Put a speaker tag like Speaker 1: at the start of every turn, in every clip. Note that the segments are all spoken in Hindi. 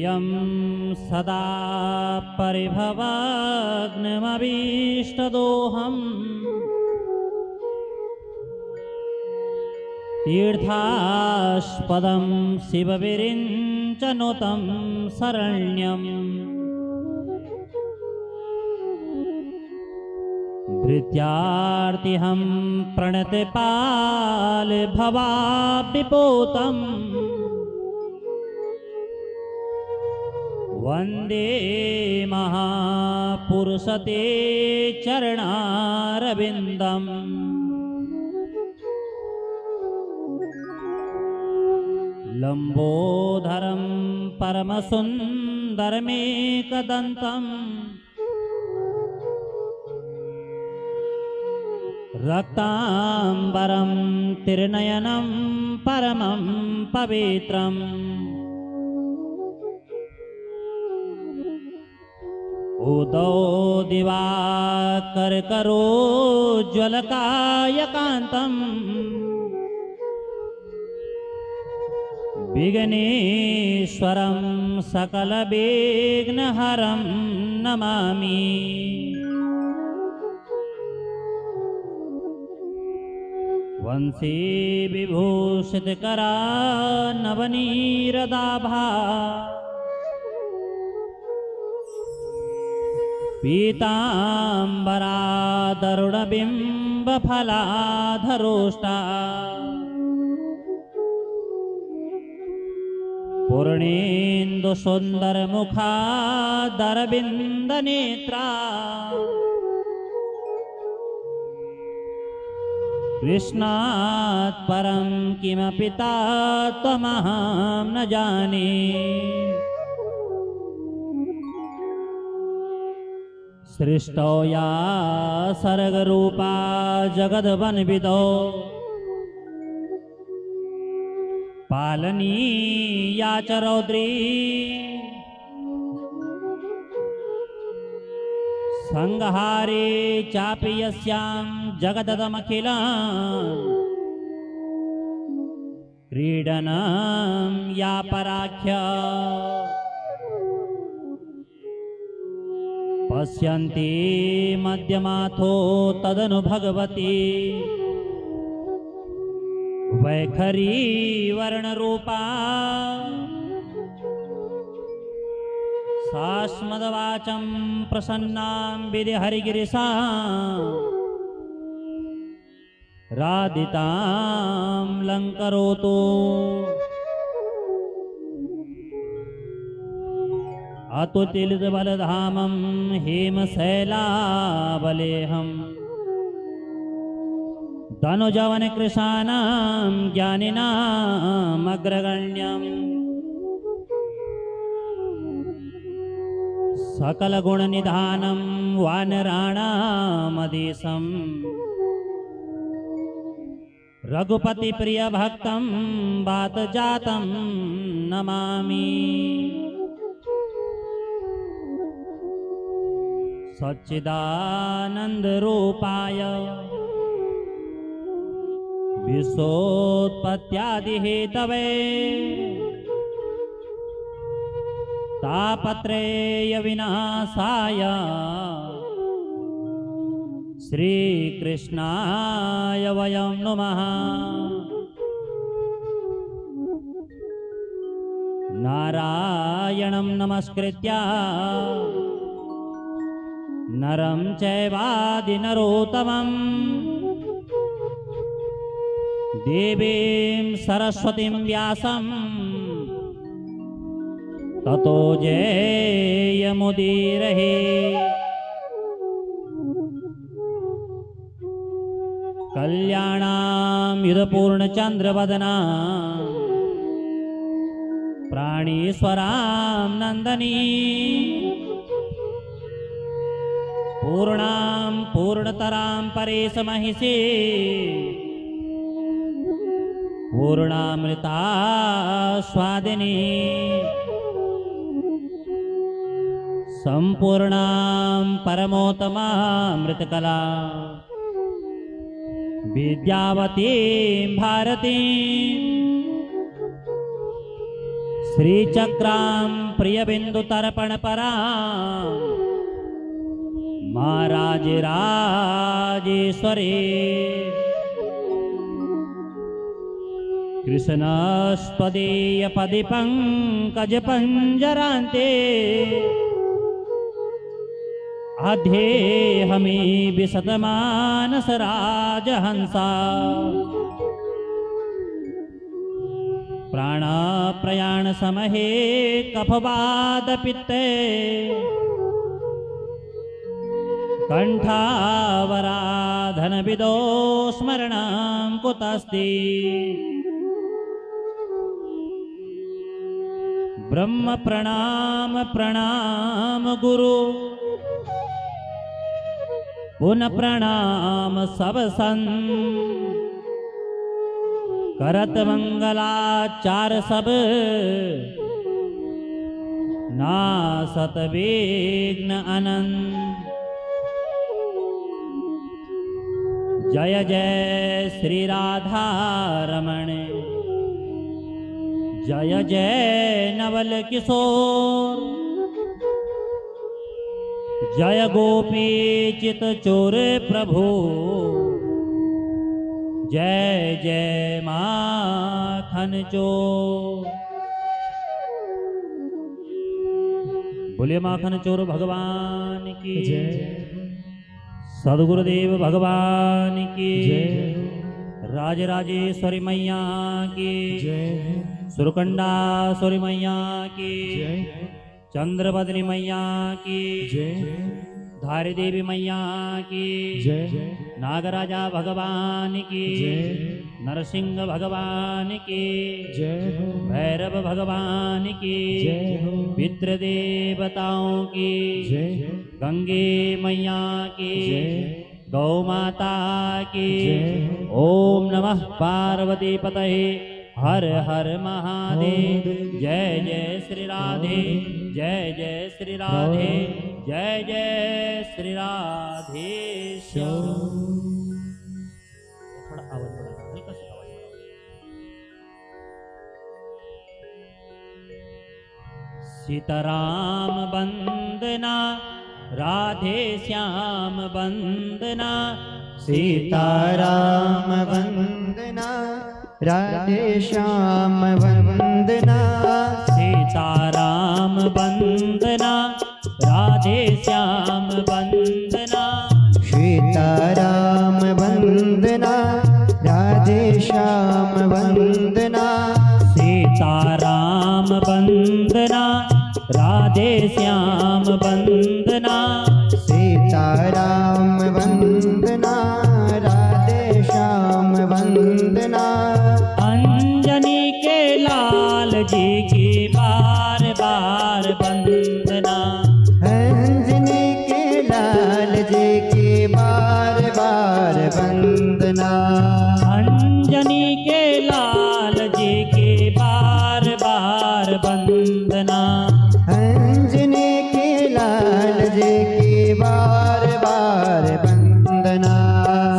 Speaker 1: प्रियं सदा परिभवाग्नमभीष्टदोहम् तीर्थास्पदं शिवविरिञ्चनुतं शरण्यम् भृत्यार्तिहं प्रणतपाल भवाब्धिपोतम् वन्दे महापुरुषते चरणारविन्दम् लम्बोदरं परमसुन्दरमेकदन्तम् रक्ताम्बरं त्रिनयनं परमं पवित्रम् उदौ दिवाकरकरोज्ज्वलकायकान्तम् विघ्नेश्वरं सकलविघ्नहरं नमामि। वंशी विभूषितकरा नवनीरदाभा पीताम्बरादरुणबिम्बफलाधरोष्टा पूर्णेन्दुसुन्दरमुखादरविन्दनेत्रा कृष्णात् परं किमपि तत्त्वमहं न जाने। सृष्टौ या सर्गरूपा जगद्वन्विदो पालनीया च रौद्री संहारे चापि यस्यां जगददमखिलं क्रीडनं या पराख्या पश्यन्ति मध्यमाथो तदनु भगवती वैखरी वर्णरूपा सास्मदवाचं प्रसन्नां विधिहरिगिरिशा राधितां लङ्करोतु अतुलितबलधामं हेमशैलावलेहम् धनुजवनकृशानां ज्ञानिनाम् अग्रगण्यम् सकलगुणनिधानं वानराणामधीशम् रघुपतिप्रियभक्तं वातजातं नमामि। सच्चिदानन्दरूपाय विश्वोत्पत्त्यादिहेतवे तापत्रयविनाशाय श्रीकृष्णाय वयं नुमः। नारायणं नमस्कृत्य नरं चैवादिनरोत्तमं देवीं सरस्वतीं व्यासं ततो जयमुदीरये। कल्याणां युधपूर्णचन्द्रवदना प्राणीश्वरां नन्दनी पूर्णां पूर्णतरां परेशमहिषी पूर्णामृता स्वादिनी सम्पूर्णां परमोत्तमामृतकला विद्यावतीं भारतीं श्रीचक्रां प्रियबिन्दुतर्पणपरां महाराजराजेश्वरी कृष्णस्त्वदीयपदिपङ्कजपञ्जरान्ते आध्येहमि विशतमानसराजहंसा प्राणप्रयाणसमये कफवादपित्ते कण्ठावराधनविदो स्मरणं कुतस्ति ब्रह्म प्रणाम प्रणाम गुरु पुनः प्रणाम सब संत करत मंगलाचार सब नासत विघ्न अनंत। जय जय श्री राधा रमण जय जय नवल किशोर जय गोपी चित चोर प्रभु जय जय माखन चोर। बोले माखन चोर भगवान की जय। सदगुरुदेव भगवान की जय। राजराजेश्वरी मैया की जय। सुरकंडासुरी मैया की जय। चंद्रबदनी मैया की जय। धारी देवी मैया की जय। नागराजा भगवान की जय। नरसिंह भगवान की जय। भैरव भगवान की जय। पितृदेवताओं की जय। गंगे मैया की जय। गौ माता की जय। ओम नमः पार्वती पतये हर हर महादेव। जय जय श्री राधे जय जय श्री राधे जय जय श्री राधेश्वर। थोड़ा आवाज बढ़ा, हल्का सा आवाज बढ़ा। सीताराम वंदना राधे श्याम वंदना
Speaker 2: सीताराम वंदना राधे श्याम वंदना
Speaker 1: सीताराम वंदना राधे श्याम वंदना
Speaker 2: सीताराम वंदना राधे श्याम वंदना
Speaker 1: सीताराम वंदना राधे श्याम वंदना
Speaker 2: सीताराम वंदना राधे श्याम वंदना
Speaker 1: अंजनी के लाल जी की बार बार वंदना
Speaker 2: अंजनी के लाल जी की बार बार वंदना
Speaker 1: अंजनी के लाल जी की बार बार वंदना
Speaker 2: अंजनी के लाल जी की बार बार वंदना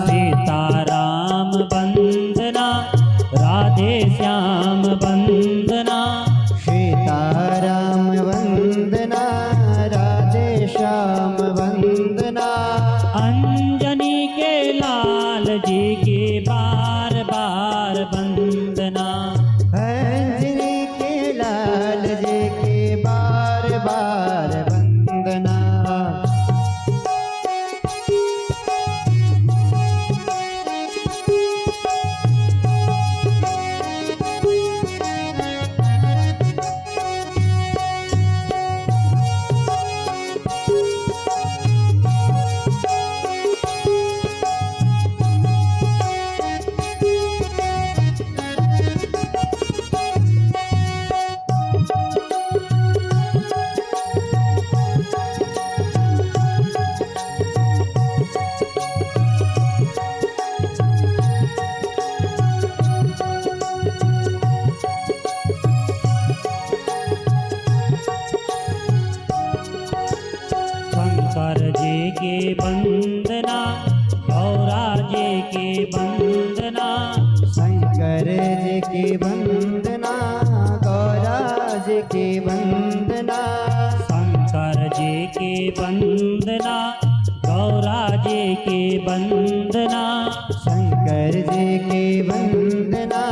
Speaker 1: सीताराम वंदना राधे श्याम वंदना
Speaker 2: सीताराम वंदना राधे श्याम वंदना
Speaker 1: अंजनी के लाल जी की बार बार वंदना
Speaker 2: अंजनी के लाल जी की बार बार वंदना
Speaker 1: शंकर जी की वंदना गौरा जी की वंदना
Speaker 2: शंकर जी की वंदना गौरा जी की वंदना,
Speaker 1: शंकर जी की वंदना, गौरा जी की वंदना,
Speaker 2: शंकर जी की वंदना,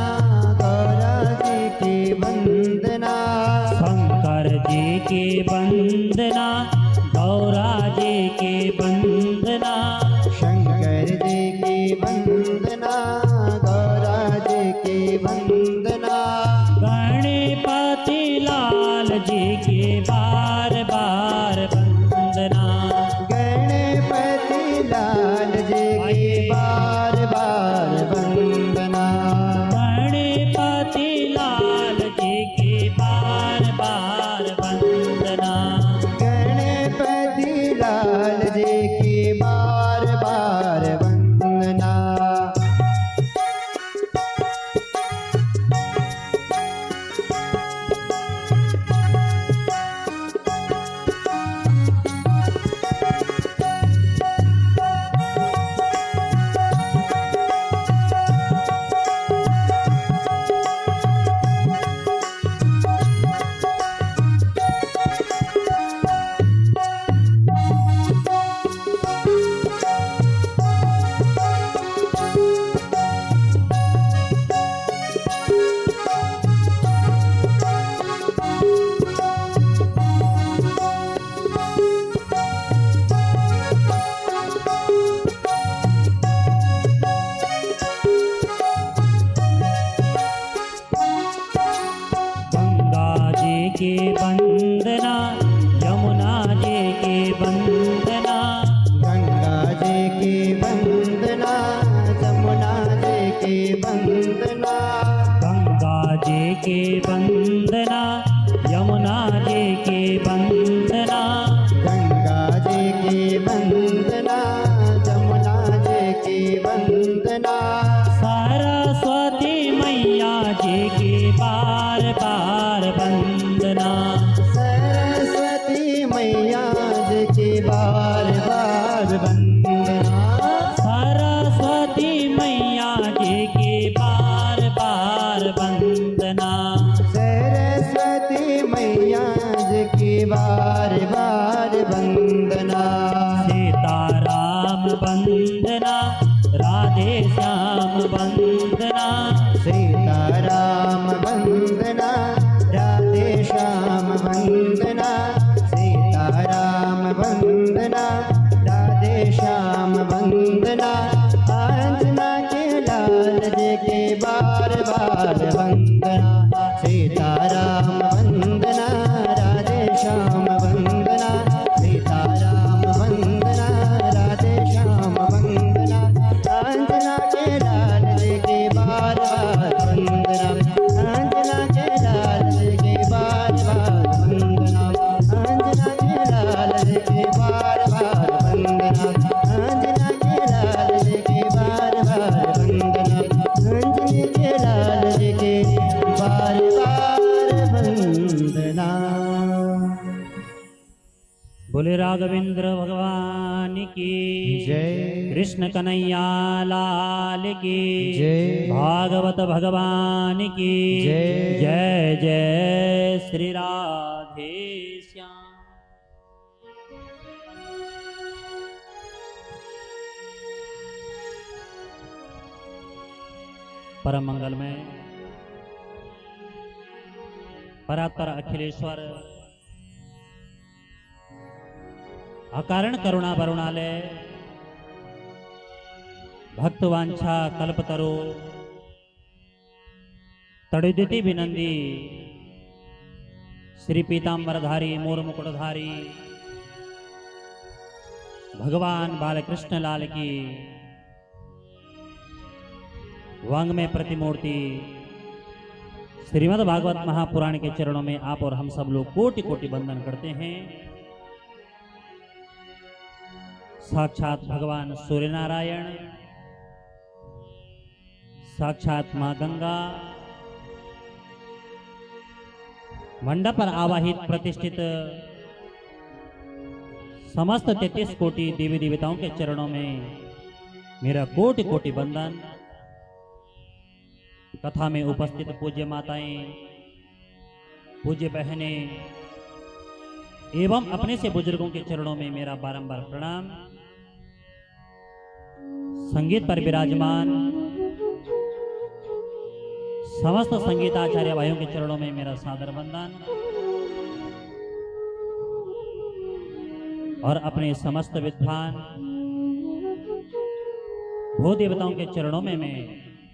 Speaker 2: गौरा जी की वंदना,
Speaker 1: शंकर जी की वंदना, गौरा जी की वंदना,
Speaker 2: शंकर जी की वंदना, गौरा जी की वंदना,
Speaker 1: गणपति लाल जी की बार बार वंदना,
Speaker 2: गणपति लाल जी की बार बार वंदना,
Speaker 1: गणपति लाल जी की बार बार वंदना,
Speaker 2: गणपति लाल जी की बार बार वंदना।
Speaker 1: की वंदना, यमुना जी की वंदना,
Speaker 2: गंगा जी की वंदना, जमुना जी की वंदना,
Speaker 1: गंगा जी की वंदना, यमुना जी की वंदना,
Speaker 2: गंगा जी की वंदना, जमुना जी की वंदना,
Speaker 1: सरस्वती मैया जी की बार बार वंदना,
Speaker 2: सरस्वती मैया जी की बार बार वंदना,
Speaker 1: सरस्वती मैया जी की बार बार वंदना,
Speaker 2: सरस्वती मैया जी की बार बार वंदना,
Speaker 1: सीताराम वंदना, राधे श्याम वंदना,
Speaker 2: सीताराम वंदना, राधे श्याम वंदना, सीताराम वंदना, राधे श्याम वंदना, अंजना के लाल जी के बार बार वंदना, सीताराम वंदना, राधे श्याम वंदना, सीताराम वंदना, राधे श्याम वंदना, अंजना के लाल जी के बार बार वंदना, अंजना के लाल जी के बार बार वंदना, अंजना के लाल जी के बार बार वंदना, अंजना के लाल जी के बार बार वंदना, अंजना के लाल जी के बार बार वंदना।
Speaker 1: बोले राघवेंद्र भगवान की
Speaker 2: जय,
Speaker 1: कृष्ण कन्हैया लाल की
Speaker 2: जय,
Speaker 1: भागवत भगवान की
Speaker 2: जय।
Speaker 1: जय जय श्री राधे श्याम। परम मंगल में परात्पर अखिलेश्वर अकारण करुणा वरुणालय भक्तवांछा कल्पतरो तड़ुदिति विनंदी श्री पीतांबरधारी मोर मुकुटधारी भगवान बालकृष्ण लाल की वांग में प्रतिमूर्ति श्रीमद् भागवत महापुराण के चरणों में आप और हम सब लोग कोटि कोटि वंदन करते हैं। साक्षात भगवान सूर्य नारायण, साक्षात मां गंगा, मंडप पर आवाहित प्रतिष्ठित समस्त 33 कोटि देवी देवताओं के चरणों में मेरा कोटि कोटि वंदन। कथा में उपस्थित पूज्य माताएं, पूज्य बहनें एवं अपने से बुजुर्गों के चरणों में मेरा बारंबार प्रणाम। संगीत पर विराजमान समस्त संगीताचार्य भाइयों के चरणों में मेरा सादर वंदन और अपने समस्त विद्वान भू देवताओं के चरणों में मैं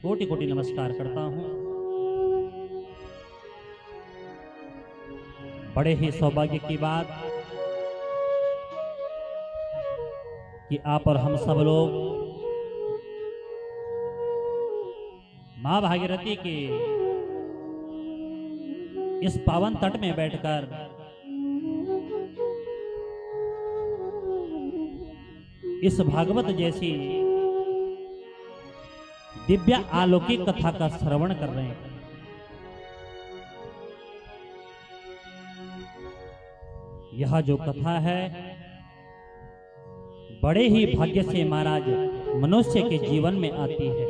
Speaker 1: कोटि कोटि नमस्कार करता हूं। बड़े ही सौभाग्य की बात कि आप और हम सब लोग मां भागीरथी के इस पावन तट में बैठकर इस भागवत जैसी दिव्य अलौकिक कथा का श्रवण कर रहे हैं। यह जो कथा है बड़े ही भाग्य से महाराज मनुष्य के जीवन में आती है।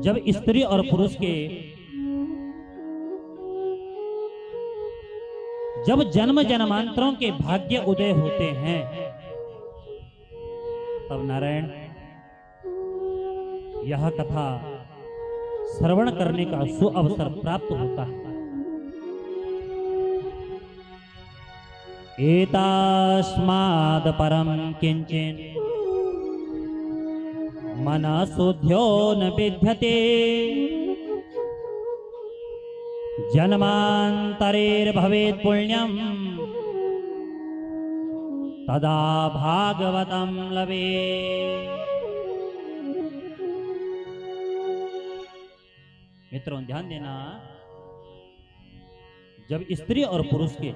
Speaker 1: जब स्त्री और पुरुष के जब जन्म जन्मांतरों के भाग्य उदय होते हैं तब नारायण यह कथा श्रवण करने का सुअवसर प्राप्त होता है। एतास्माद् परम किंचिन मनसुध्यो न विद्यते जन्मांतरेर्भवेत् पुण्यम तदा भागवतम लवे। मित्रों ध्यान देना, जब स्त्री और पुरुष के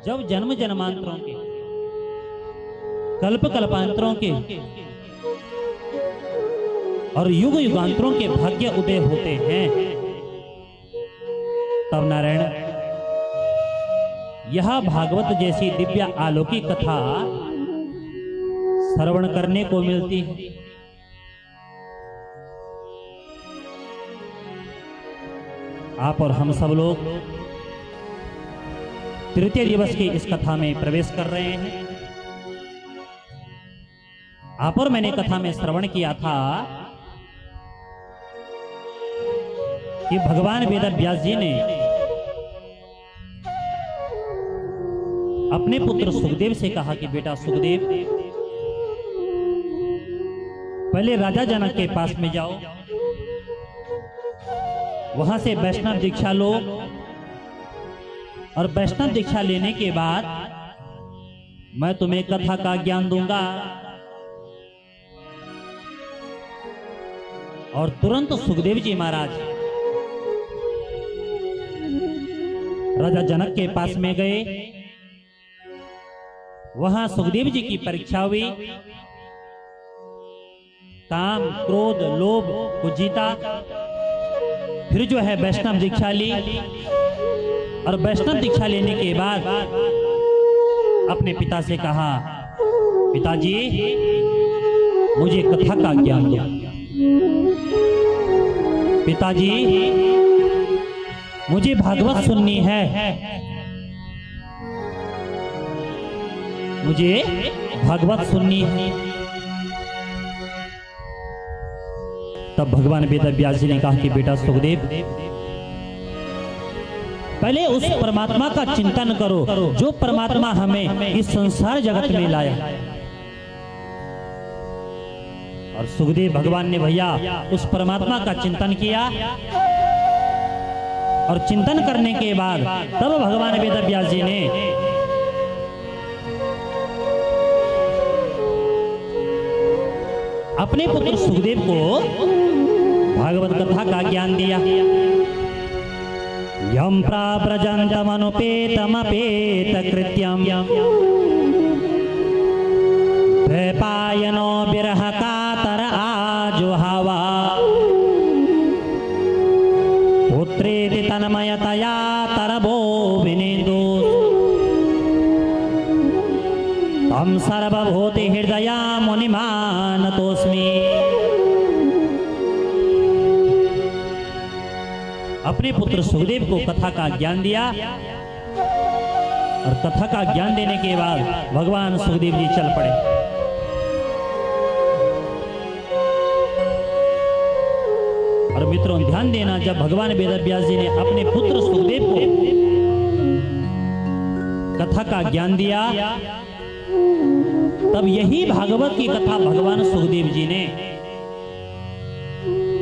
Speaker 1: जब जन्म जन्मांतरों के कल्प कल्पांतरों के और युग युगांतरों के भाग्य उदय होते हैं तब नारायण यह भागवत जैसी दिव्य अलौकिक कथा श्रवण करने को मिलती है। आप और हम सब लोग तृतीय दिवस की इस कथा में प्रवेश कर रहे हैं। आप और मैंने कथा में श्रवण किया था कि भगवान वेद व्यास जी ने अपने पुत्र सुखदेव से कहा कि बेटा सुखदेव, पहले राजा जनक के पास में जाओ, वहां से वैष्णव दीक्षा लो और वैष्णव दीक्षा लेने के बाद मैं तुम्हें कथा का ज्ञान दूंगा। और तुरंत सुखदेव जी महाराज राजा जनक के पास में गए। वहां सुखदेव जी की परीक्षा हुई, काम क्रोध लोभ को जीता, फिर जो है वैष्णव दीक्षा ली और वैष्णव दीक्षा लेने के बाद अपने पिता से कहा, पिताजी मुझे कथा का ज्ञान दो। पिताजी मुझे भागवत सुननी है, मुझे भागवत सुननी है। तब भगवान वेद व्यास जी ने कहा कि बेटा सुखदेव, पहले उस परमात्मा का चिंतन करो जो परमात्मा हमें इस संसार जगत में लाया। और सुखदेव भगवान ने भैया उस परमात्मा का चिंतन किया और चिंतन करने के बाद तब भगवान वेद व्यास जी ने अपने पुत्र सुखदेव को भागवत कथा का ज्ञान दिया। यम प्राव्रजन्तमनुपेतमपेत कृत्यम द्वैपायनो विरह कातर आजुहावा पुत्रेति तन्मयतया तरबो विनेदु तम सर्वभूति हृदया मुनिमानतोऽस्मि। अपने पुत्र सुखदेव को कथा का ज्ञान दिया और कथा का ज्ञान देने के बाद भगवान सुखदेव जी चल पड़े। और मित्रों ध्यान देना, जब भगवान वेदव्यास जी ने अपने पुत्र सुखदेव को कथा का ज्ञान दिया, तब यही भागवत की कथा भगवान सुखदेव जी ने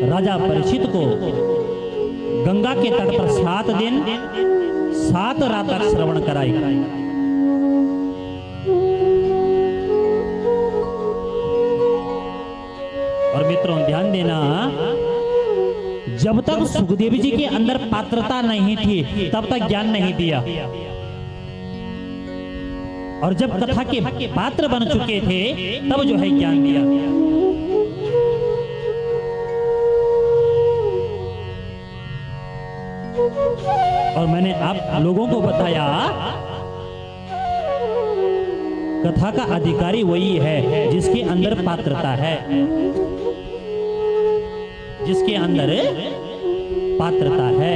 Speaker 1: राजा परीक्षित को गंगा के तट पर 7 दिन 7 रात तक श्रवण कराई। और मित्रों ध्यान देना, जब तक सुखदेव जी के अंदर पात्रता नहीं थी तब तक ज्ञान नहीं दिया, और जब कथा के पात्र बन चुके थे तब जो है ज्ञान दिया। और मैंने आप लोगों को बताया, कथा का अधिकारी वही है जिसके अंदर पात्रता है, जिसके अंदर पात्रता है।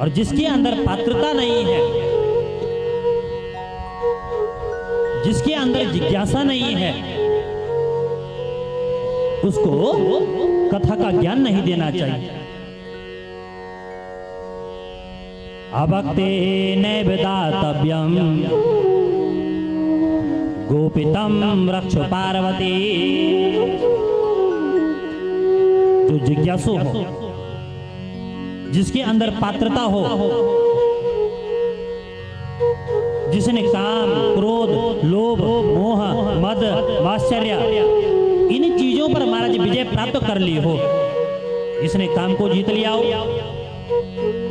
Speaker 1: और जिसके अंदर पात्रता नहीं है, जिसके अंदर जिज्ञासा नहीं है, उसको कथा का ज्ञान नहीं देना चाहिए। अभक्ते नैवेदातव्यम गोपितम रक्ष पार्वती। जो जिज्ञासु हो, जिसके अंदर पात्रता हो, जिसने काम, क्रोध, लोभ, मोह, मद, मात्सर्य इन चीजों पर महाराज विजय प्राप्त कर ली हो, जिसने काम को जीत लिया हो,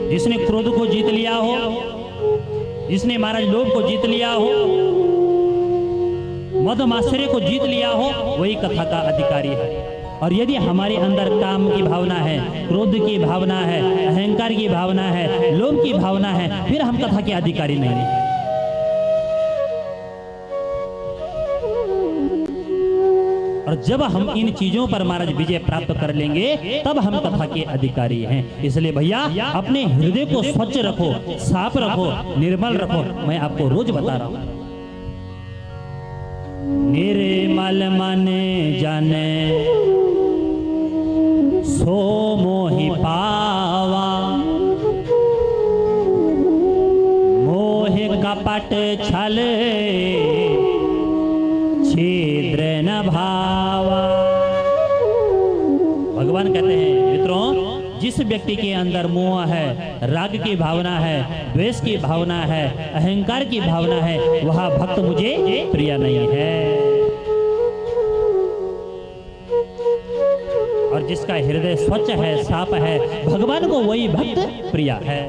Speaker 1: जिसने क्रोध को जीत लिया हो, जिसने महाराज लोभ को जीत लिया हो, मद मात्सर्य को जीत लिया हो, वही कथा का अधिकारी है। और यदि हमारे अंदर काम की भावना है, क्रोध की भावना है, अहंकार की भावना है, लोभ की भावना है, फिर हम कथा के अधिकारी नहीं हैं। और जब हम इन चीजों पर महाराज विजय प्राप्त कर लेंगे तब हम कथा के अधिकारी हैं। इसलिए भैया अपने हृदय को स्वच्छ रखो, साफ रखो, निर्मल रखो। मैं आपको रोज बता रहा हूं, निर्मल मन जन सो मोहि पावा, मोह कपट छल छिद्र न भावा। भगवान कहते हैं मित्रों, जिस व्यक्ति के अंदर मोह है, राग की भावना है, द्वेष की भावना है, अहंकार की भावना है, वह भक्त मुझे प्रिय नहीं है। और जिसका हृदय स्वच्छ है, साफ है, भगवान को वही भक्त प्रिय है।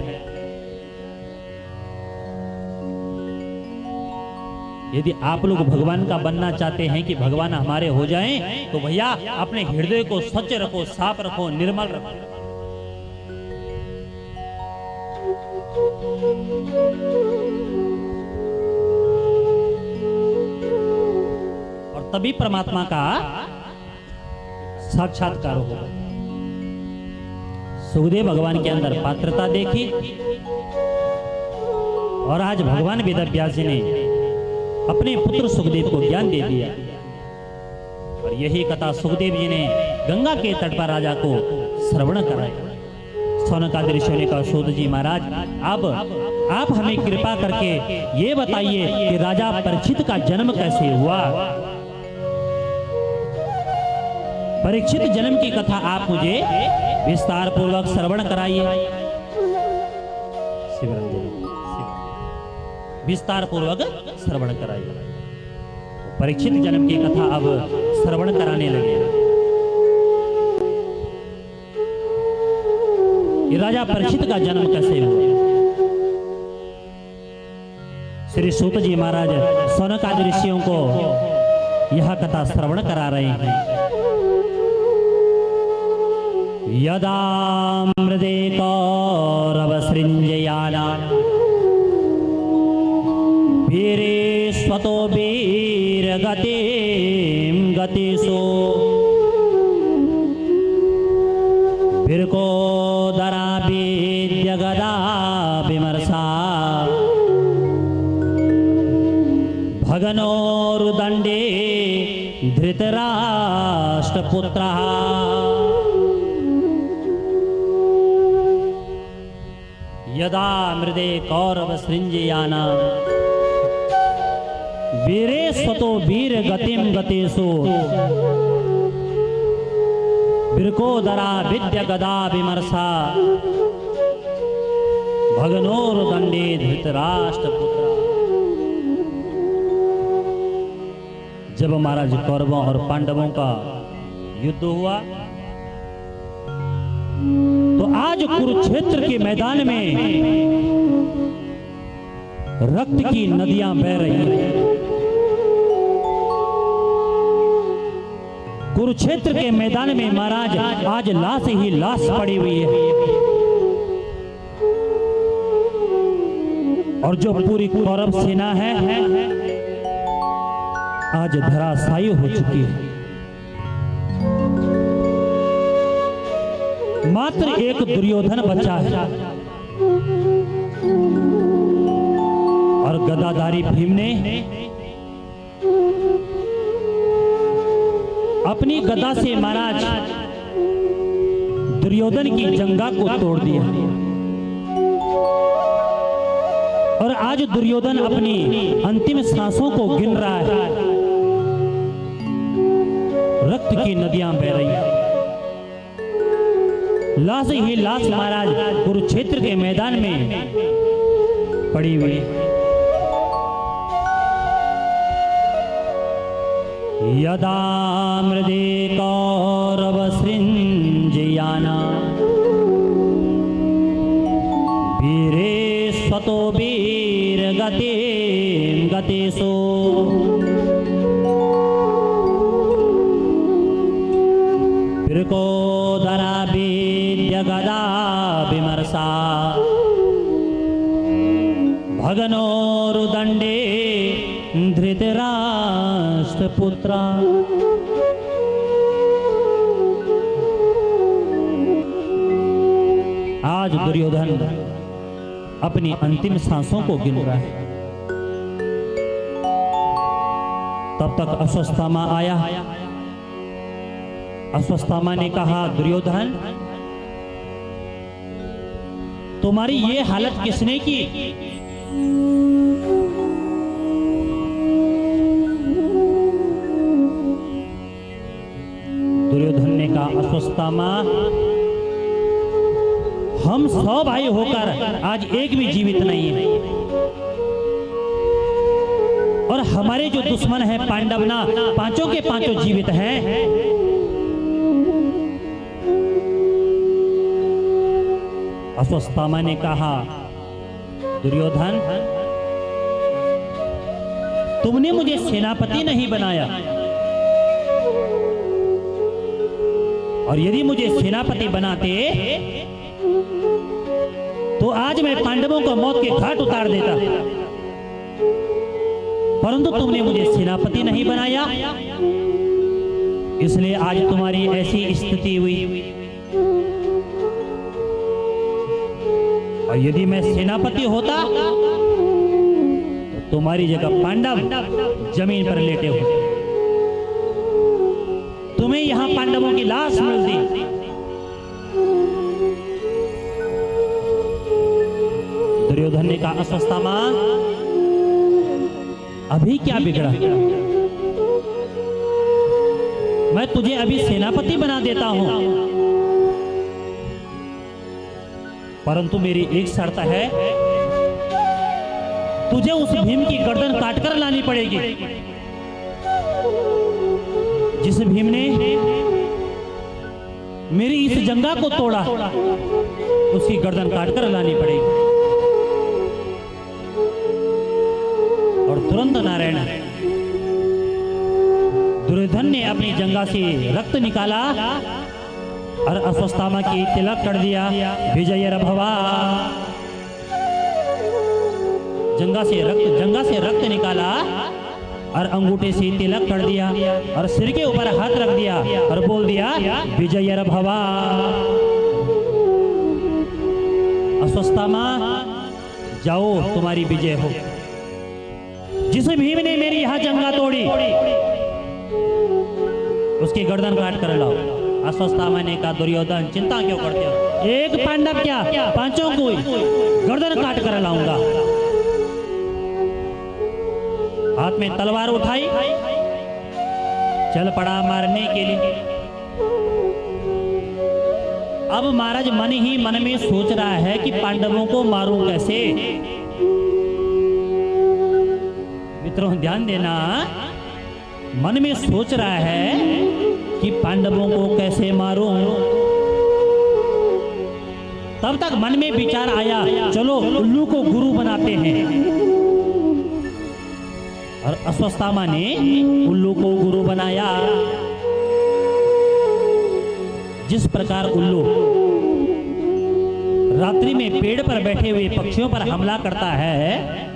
Speaker 1: यदि आप लोग भगवान का बनना चाहते हैं कि भगवान हमारे हो जाएं, तो भैया अपने हृदय को स्वच्छ रखो, साफ रखो, निर्मल रखो। और तभी परमात्मा का साक्षात्कार होगा। सुखदेव भगवान के अंदर पात्रता देखी, और आज भगवान वेदव्यास जी ने अपने पुत्र सुखदेव को ज्ञान दे दिया। और यही कथा सुखदेव जी ने गंगा के तट पर राजा को श्रवण कराई। सौनकादि ऋषि ने कहा, सूत जी महाराज, अब आप हमें कृपा करके ये बताइए कि राजा परीक्षित का जन्म कैसे हुआ। परीक्षित जन्म की कथा आप मुझे विस्तार पूर्वक श्रवण कराइए। विस्तार पूर्वक श्रवण कराइए। परीक्षित जन्म की कथा अब श्रवण कराने लगे। ये राजा परीक्षित का जन्म कैसे हुआ। श्री सूत जी महाराज सौनक आदि ऋषियों को यह कथा श्रवण करा रहे हैं। यदा मृदे कौरव सृंजयाना वीरे स्वतो वीर गतिम गतिसो बिरकोदरा विद्य गदा विमर्शा भगनोरुदण्डे धृतराष्ट्रपुत्रः यदा मृदे कौरवसृञ्जयाना वीरे स्वतो वीर गतिम गतेषु बिरकोदरा विद्य गदा विमर्शा भगनोरुदण्डे धृतराष्ट्रपुत्र। जब महाराज कौरवों और पांडवों का युद्ध हुआ तो आज कुरुक्षेत्र के मैदान में रक्त की नदियां बह रही हैं। कुरुक्षेत्र के मैदान में महाराज आज लाश ही लाश पड़ी हुई है और जो पूरी कौरव सेना है आज धराशायी हो चुकी है। मात्र एक दुर्योधन बचा है और गदाधारी भीम ने अपनी गदा से महाराज दुर्योधन की जंगा को तोड़ दिया और आज दुर्योधन अपनी अंतिम सांसों को गिन रहा है। रक्त की नदियां बह रही हैं। लाश ही लाश महाराज कुरुक्षेत्र के मैदान में पड़ी हुई। यदा मृदे कौरवसृञ्जयाना वीरे स्वतो वीर गतिम गतेषु बिरकोदरा विद्य गदा विमर्शा भगनोरुदण्डे धृतराष्ट्रपुत्र। आज दुर्योधन अपनी अंतिम सांसों को गिन रहा है। तब तक अश्वत्थामा आया। अश्वत्थामा ने कहा, दुर्योधन तुम्हारी ये हालत किसने की? दुर्योधन ने कहा, अश्वत्थामा हम 100 भाई होकर आज एक भी जीवित नहीं है और हमारे जो दुश्मन है पांडवना पांचों के पांचों जीवित हैं। अश्वत्थामा ने कहा, दुर्योधन तुमने मुझे सेनापति नहीं बनाया और यदि मुझे सेनापति बनाते तो आज मैं पांडवों को मौत के घाट उतार देता, परंतु तुमने मुझे सेनापति नहीं बनाया, इसलिए आज तुम्हारी ऐसी स्थिति हुई। और यदि मैं सेनापति होता तो तुम्हारी जगह पांडव जमीन पर लेटे होते, तुम्हें यहां पांडवों की लाश मिलती। दुर्योधन ने कहा, अश्वत्थामा अभी क्या बिगड़ा? मैं तुझे अभी सेनापति बना देता हूं, परंतु मेरी एक शर्त है, तुझे उस भीम की गर्दन काटकर लानी पड़ेगी। जिस भीम ने मेरी इस जंगा को तोड़ा उसकी गर्दन काटकर लानी पड़ेगी। और तुरंत नारायण दुर्योधन ने अपनी जंगा से रक्त निकाला और अश्वत्थामा की तिलक कर दिया, विजय भवा। जंगा से रक्त निकाला और अंगूठे से तिलक कर दिया और सिर के ऊपर हाथ रख दिया और बोल दिया, विजय भवा। अश्वत्थामा, जाओ तुम्हारी विजय हो। जिस भीम ने मेरी यहां जंगा तोड़ी उसकी गर्दन काट कर लाओ। अश्वत्थामा ने कहा, दुर्योधन चिंता क्यों करते हो, एक पांडव क्या पांचों को गर्दन काट कर लाऊंगा। हाथ में तलवार उठाई, चल पड़ा मारने के लिए। अब महाराज मन ही मन में सोच रहा है कि पांडवों को मारूं कैसे। मित्रों ध्यान देना, मन में सोच रहा है कि पांडवों को कैसे मारूं। तब तक मन में विचार आया, चलो उल्लू को गुरु बनाते हैं। और अश्वत्थामा ने उल्लू को गुरु बनाया। जिस प्रकार उल्लू रात्रि में पेड़ पर बैठे हुए पक्षियों पर हमला करता है,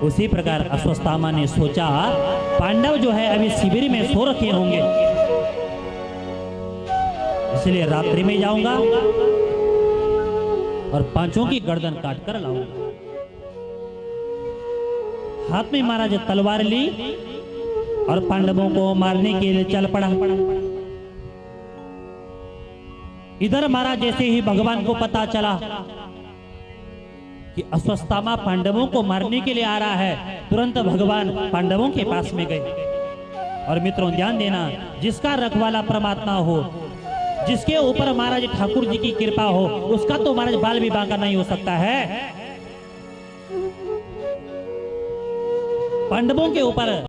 Speaker 1: उसी प्रकार अश्वत्थामा ने सोचा पांडव जो है अभी शिविर में सो रखे होंगे, इसलिए रात्रि में जाऊंगा और पांचों की गर्दन काट कर लाऊंगा। हाथ में महाराज तलवार ली और पांडवों को मारने के लिए चल पड़ा। इधर महाराज जैसे ही भगवान को पता चला कि अश्वत्थामा पांडवों को मारने के लिए आ रहा है, तुरंत भगवान पांडवों के पास में गए। और मित्रों ध्यान देना, जिसका रखवाला परमात्मा हो, जिसके ऊपर महाराज ठाकुर जी की कृपा हो, उसका तो महाराज बाल भी बांका नहीं हो सकता है। पांडवों के ऊपर